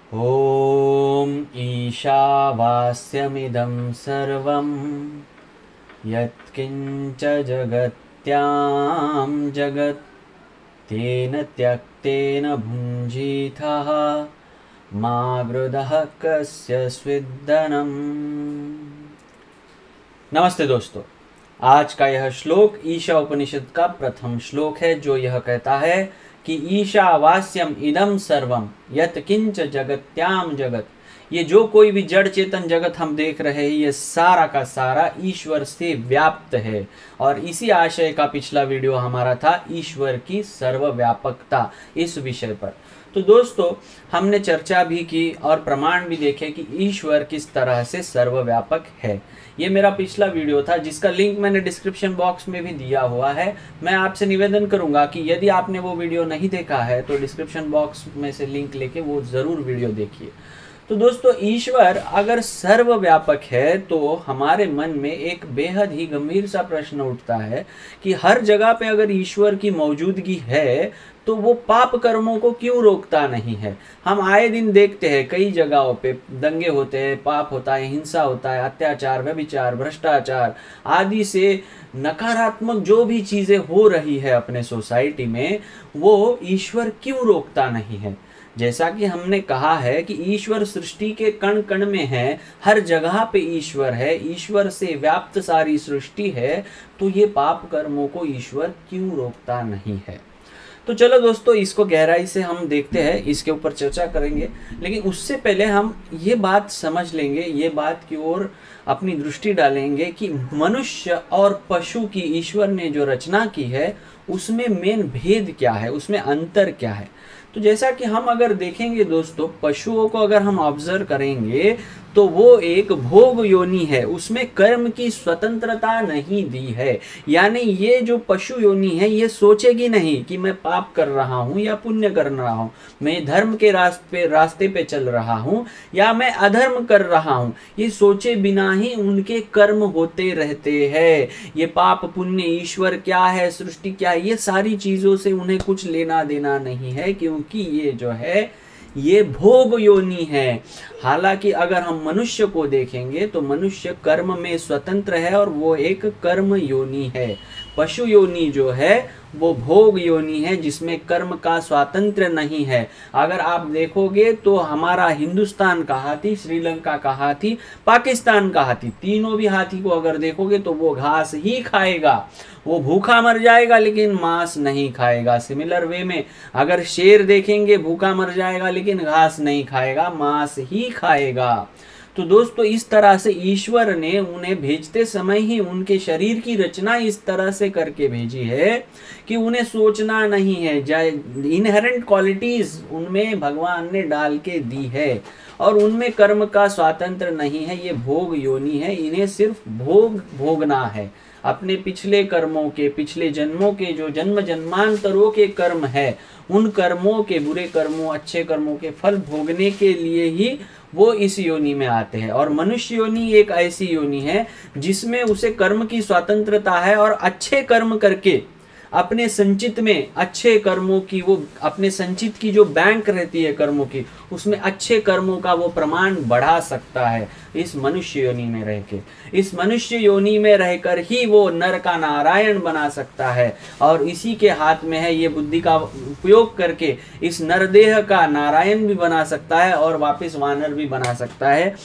ॐ ईशावास्यमिदं सर्वं यत्किञ्च जगत्यां जगत् तेन त्यक्तेन भुञ्जीथः मा वृदः कस्य स्विद्दनम्। नमस्ते दोस्तों, आज का यह श्लोक ईशा उपनिषद का प्रथम श्लोक है, जो यह कहता है कि ईशावास्यम इदम सर्वम यत किंच जगत्याम जगत। ये जो कोई भी जड़ चेतन जगत हम देख रहे हैं, ये सारा का सारा ईश्वर से व्याप्त है। और इसी आशय का पिछला वीडियो हमारा था ईश्वर की सर्वव्यापकता, इस विषय पर। तो दोस्तों, हमने चर्चा भी की और प्रमाण भी देखे कि ईश्वर किस तरह से सर्वव्यापक है। ये मेरा पिछला वीडियो था, जिसका लिंक मैंने डिस्क्रिप्शन बॉक्स में भी दिया हुआ है। मैं आपसे निवेदन करूंगा कि यदि आपने वो वीडियो नहीं देखा है तो डिस्क्रिप्शन बॉक्स में से लिंक लेके वो ज़रूर वीडियो देखिए। तो दोस्तों, ईश्वर अगर सर्वव्यापक है तो हमारे मन में एक बेहद ही गंभीर सा प्रश्न उठता है कि हर जगह पे अगर ईश्वर की मौजूदगी है तो वो पाप कर्मों को क्यों रोकता नहीं है। हम आए दिन देखते हैं कई जगहों पे दंगे होते हैं, पाप होता है, हिंसा होता है, अत्याचार, व्यभिचार, भ्रष्टाचार आदि से नकारात्मक जो भी चीजें हो रही है अपने सोसाइटी में, वो ईश्वर क्यों रोकता नहीं है। जैसा कि हमने कहा है कि ईश्वर सृष्टि के कण कण में है, हर जगह पे ईश्वर है, ईश्वर से व्याप्त सारी सृष्टि है, तो ये पाप कर्मों को ईश्वर क्यों रोकता नहीं है। तो चलो दोस्तों, इसको गहराई से हम देखते हैं, इसके ऊपर चर्चा करेंगे। लेकिन उससे पहले हम ये बात समझ लेंगे, ये बात की ओर अपनी दृष्टि डालेंगे कि मनुष्य और पशु की ईश्वर ने जो रचना की है उसमें मेन भेद क्या है, उसमें अंतर क्या है। तो जैसा कि हम अगर देखेंगे दोस्तों, पशुओं को अगर हम ऑब्जर्व करेंगे तो वो एक भोग योनि है, उसमें कर्म की स्वतंत्रता नहीं दी है। यानी ये जो पशु योनि है, ये सोचेगी नहीं कि मैं पाप कर रहा हूँ या पुण्य कर रहा हूँ, मैं धर्म के रास्ते पे चल रहा हूँ या मैं अधर्म कर रहा हूँ। ये सोचे बिना ही उनके कर्म होते रहते हैं। ये पाप पुण्य, ईश्वर क्या है, सृष्टि क्या है, ये सारी चीजों से उन्हें कुछ लेना देना नहीं है, क्योंकि ये जो है ये भोग योनि है। हालांकि अगर हम मनुष्य को देखेंगे तो मनुष्य कर्म में स्वतंत्र है और वो एक कर्म योनि है। पशु योनि जो है वो भोग योनि है, जिसमें कर्म का स्वातंत्र्य नहीं है। अगर आप देखोगे तो हमारा हिंदुस्तान का हाथी, श्रीलंका का हाथी, पाकिस्तान का हाथी, तीनों भी हाथी को अगर देखोगे तो वो घास ही खाएगा, वो भूखा मर जाएगा लेकिन मांस नहीं खाएगा। सिमिलर वे में अगर शेर देखेंगे, भूखा मर जाएगा लेकिन घास नहीं खाएगा, मांस ही खाएगा। तो दोस्तों, इस तरह से ईश्वर ने उन्हें भेजते समय ही उनके शरीर की रचना इस तरह से करके भेजी है कि उन्हें सोचना नहीं है। इनहेरेंट क्वालिटीज उनमें भगवान ने डाल के दी है और उनमें कर्म का स्वातंत्र नहीं है। ये भोग योनि है, इन्हें सिर्फ भोग भोगना है। अपने पिछले कर्मों के, पिछले जन्मों के जो जन्म जन्मांतरों के कर्म है, उन कर्मों के, बुरे कर्मों अच्छे कर्मों के फल भोगने के लिए ही वो इस योनि में आते हैं। और मनुष्य योनि एक ऐसी योनि है जिसमें उसे कर्म की स्वतंत्रता है और अच्छे कर्म करके अपने संचित में अच्छे कर्मों की, वो अपने संचित की जो बैंक रहती है कर्मों की, उसमें अच्छे कर्मों का वो प्रमाण बढ़ा सकता है इस मनुष्य योनि में रह के। इस मनुष्य योनि में रहकर ही वो नर का नारायण बना सकता है और इसी के हाथ में है, ये बुद्धि का उपयोग करके इस नरदेह का नारायण भी बना सकता है और वापस वानर भी बना सकता है।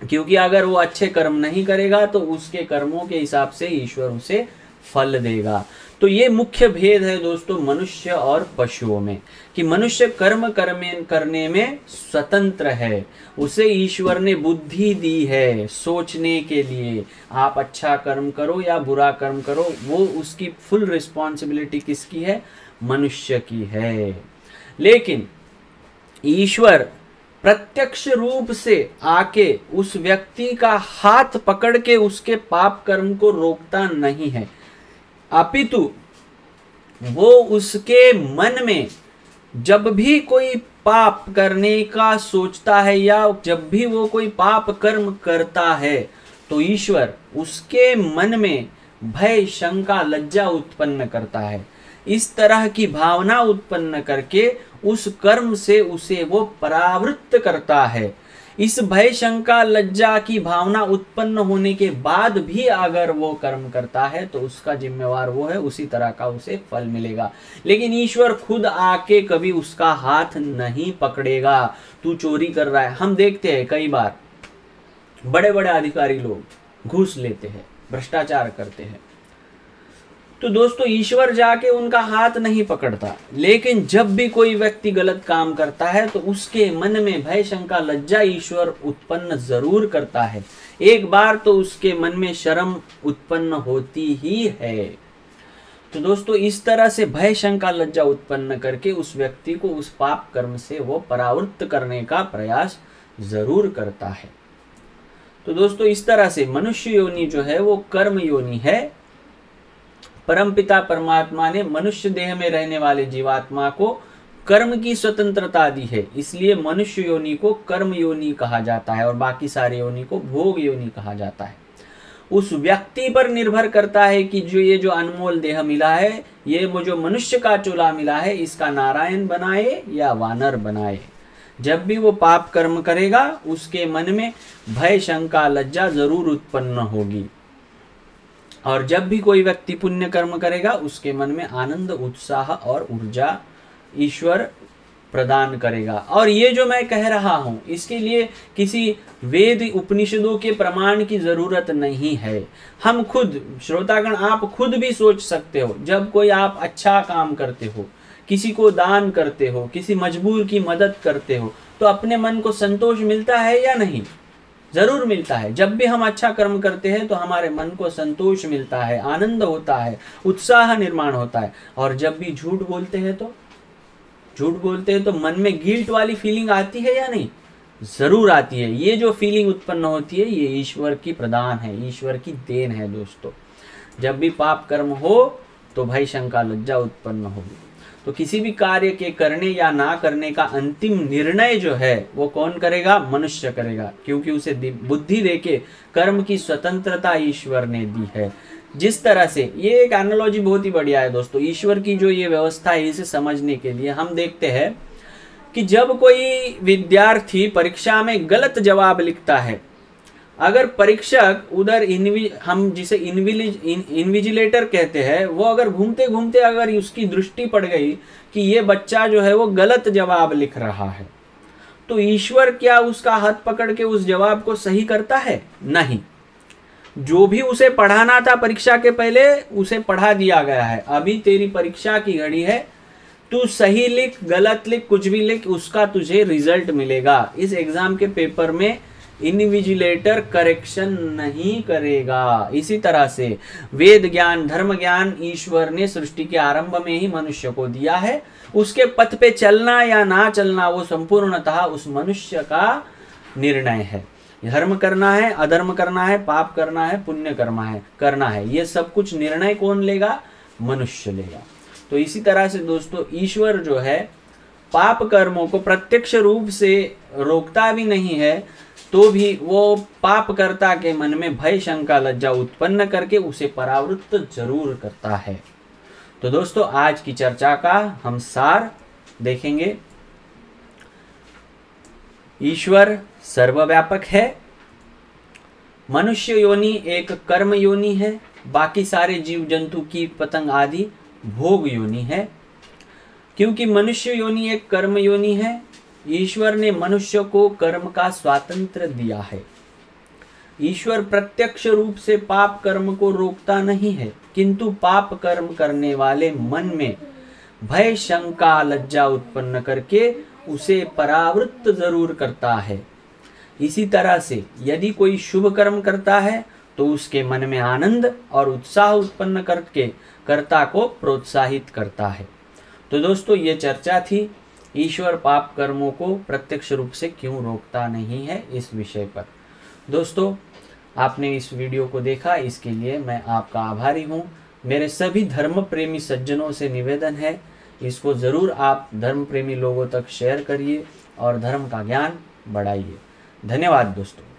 क्योंकि अगर वो अच्छे कर्म नहीं करेगा तो उसके कर्मों के हिसाब से ईश्वर उसे फल देगा। तो ये मुख्य भेद है दोस्तों मनुष्य और पशुओं में, कि मनुष्य कर्म करने में स्वतंत्र है, उसे ईश्वर ने बुद्धि दी है सोचने के लिए। आप अच्छा कर्म करो या बुरा कर्म करो, वो उसकी फुल रिस्पॉन्सिबिलिटी किसकी है? मनुष्य की है। लेकिन ईश्वर प्रत्यक्ष रूप से आके उस व्यक्ति का हाथ पकड़ के उसके पाप कर्म को रोकता नहीं है, अपितु वो उसके मन में जब भी कोई पाप करने का सोचता है या जब भी वो कोई पाप कर्म करता है तो ईश्वर उसके मन में भय, शंका, लज्जा उत्पन्न करता है। इस तरह की भावना उत्पन्न करके उस कर्म से उसे वो परावृत्त करता है। इस भय शंका लज्जा की भावना उत्पन्न होने के बाद भी अगर वो कर्म करता है तो उसका जिम्मेवार वो है, उसी तरह का उसे फल मिलेगा। लेकिन ईश्वर खुद आके कभी उसका हाथ नहीं पकड़ेगा। तू चोरी कर रहा है, हम देखते हैं कई बार बड़े बड़े अधिकारी लोग घूस लेते हैं, भ्रष्टाचार करते हैं, तो दोस्तों ईश्वर जाके उनका हाथ नहीं पकड़ता। लेकिन जब भी कोई व्यक्ति गलत काम करता है तो उसके मन में भय शंका लज्जा ईश्वर उत्पन्न जरूर करता है। एक बार तो उसके मन में शर्म उत्पन्न होती ही है। तो दोस्तों इस तरह से भय शंका लज्जा उत्पन्न करके उस व्यक्ति को उस पाप कर्म से वो परावृत्त करने का प्रयास जरूर करता है। तो दोस्तों इस तरह से मनुष्य योनि जो है वो कर्म योनि है। परमपिता परमात्मा ने मनुष्य देह में रहने वाले जीवात्मा को कर्म की स्वतंत्रता दी है, इसलिए मनुष्य योनि को कर्म योनि कहा जाता है और बाकी सारे योनि को भोग योनि कहा जाता है। उस व्यक्ति पर निर्भर करता है कि जो अनमोल देह मिला है, ये जो मनुष्य का चोला मिला है, इसका नारायण बनाए या वानर बनाए। जब भी वो पाप कर्म करेगा उसके मन में भय शंका लज्जा जरूर उत्पन्न होगी, और जब भी कोई व्यक्ति पुण्य कर्म करेगा उसके मन में आनंद उत्साह और ऊर्जा ईश्वर प्रदान करेगा। और ये जो मैं कह रहा हूँ इसके लिए किसी वेद उपनिषदों के प्रमाण की जरूरत नहीं है। हम खुद श्रोतागण, आप खुद भी सोच सकते हो, जब कोई आप अच्छा काम करते हो, किसी को दान करते हो, किसी मजबूर की मदद करते हो, तो अपने मन को संतोष मिलता है या नहीं? जरूर मिलता है। जब भी हम अच्छा कर्म करते हैं तो हमारे मन को संतोष मिलता है, आनंद होता है, उत्साह निर्माण होता है। और जब भी झूठ बोलते हैं तो मन में गिल्ट वाली फीलिंग आती है या नहीं? जरूर आती है। ये जो फीलिंग उत्पन्न होती है ये ईश्वर की प्रदान है, ईश्वर की देन है। दोस्तों जब भी पाप कर्म हो तो भय शंका लज्जा उत्पन्न होगी। तो किसी भी कार्य के करने या ना करने का अंतिम निर्णय जो है वो कौन करेगा? मनुष्य करेगा, क्योंकि उसे बुद्धि देके कर्म की स्वतंत्रता ईश्वर ने दी है। जिस तरह से ये एक एनालॉजी बहुत ही बढ़िया है दोस्तों, ईश्वर की जो ये व्यवस्था है इसे समझने के लिए हम देखते हैं कि जब कोई विद्यार्थी परीक्षा में गलत जवाब लिखता है, अगर परीक्षक उधर हम जिसे इन्विजिलेटर कहते हैं, वो अगर घूमते घूमते अगर उसकी दृष्टि पड़ गई कि ये बच्चा जो है वो गलत जवाब लिख रहा है, तो ईश्वर क्या उसका हाथ पकड़ के उस जवाब को सही करता है? नहीं। जो भी उसे पढ़ाना था परीक्षा के पहले उसे पढ़ा दिया गया है। अभी तेरी परीक्षा की घड़ी है, तू सही लिख गलत लिख कुछ भी लिख, उसका तुझे रिजल्ट मिलेगा। इस एग्जाम के पेपर में इन्विजिलेटर करेक्शन नहीं करेगा। इसी तरह से वेद ज्ञान धर्म ज्ञान ईश्वर ने सृष्टि के आरंभ में ही मनुष्य को दिया है। उसके पथ पे चलना या ना चलना वो संपूर्णतः उस मनुष्य का निर्णय है। धर्म करना है, अधर्म करना है, पाप करना है, पुण्य करना है, ये सब कुछ निर्णय कौन लेगा? मनुष्य लेगा। तो इसी तरह से दोस्तों ईश्वर जो है पाप कर्मों को प्रत्यक्ष रूप से रोकता भी नहीं है, तो भी वो पापकर्ता के मन में भय शंका लज्जा उत्पन्न करके उसे परावृत्त जरूर करता है। तो दोस्तों आज की चर्चा का हम सार देखेंगे। ईश्वर सर्वव्यापक है। मनुष्य योनि एक कर्म योनि है, बाकी सारे जीव जंतु कीट पतंग आदि भोग योनि है। क्योंकि मनुष्य योनि एक कर्म योनि है, ईश्वर ने मनुष्य को कर्म का स्वातंत्र्य दिया है। ईश्वर प्रत्यक्ष रूप से पाप कर्म को रोकता नहीं है, किंतु पाप कर्म करने वाले मन में भय शंका लज्जा उत्पन्न करके उसे परावृत्त जरूर करता है। इसी तरह से यदि कोई शुभ कर्म करता है तो उसके मन में आनंद और उत्साह उत्पन्न करके कर्ता को प्रोत्साहित करता है। तो दोस्तों ये चर्चा थी ईश्वर पाप कर्मों को प्रत्यक्ष रूप से क्यों रोकता नहीं है इस विषय पर। दोस्तों आपने इस वीडियो को देखा, इसके लिए मैं आपका आभारी हूँ। मेरे सभी धर्म प्रेमी सज्जनों से निवेदन है इसको ज़रूर आप धर्म प्रेमी लोगों तक शेयर करिए और धर्म का ज्ञान बढ़ाइए। धन्यवाद दोस्तों।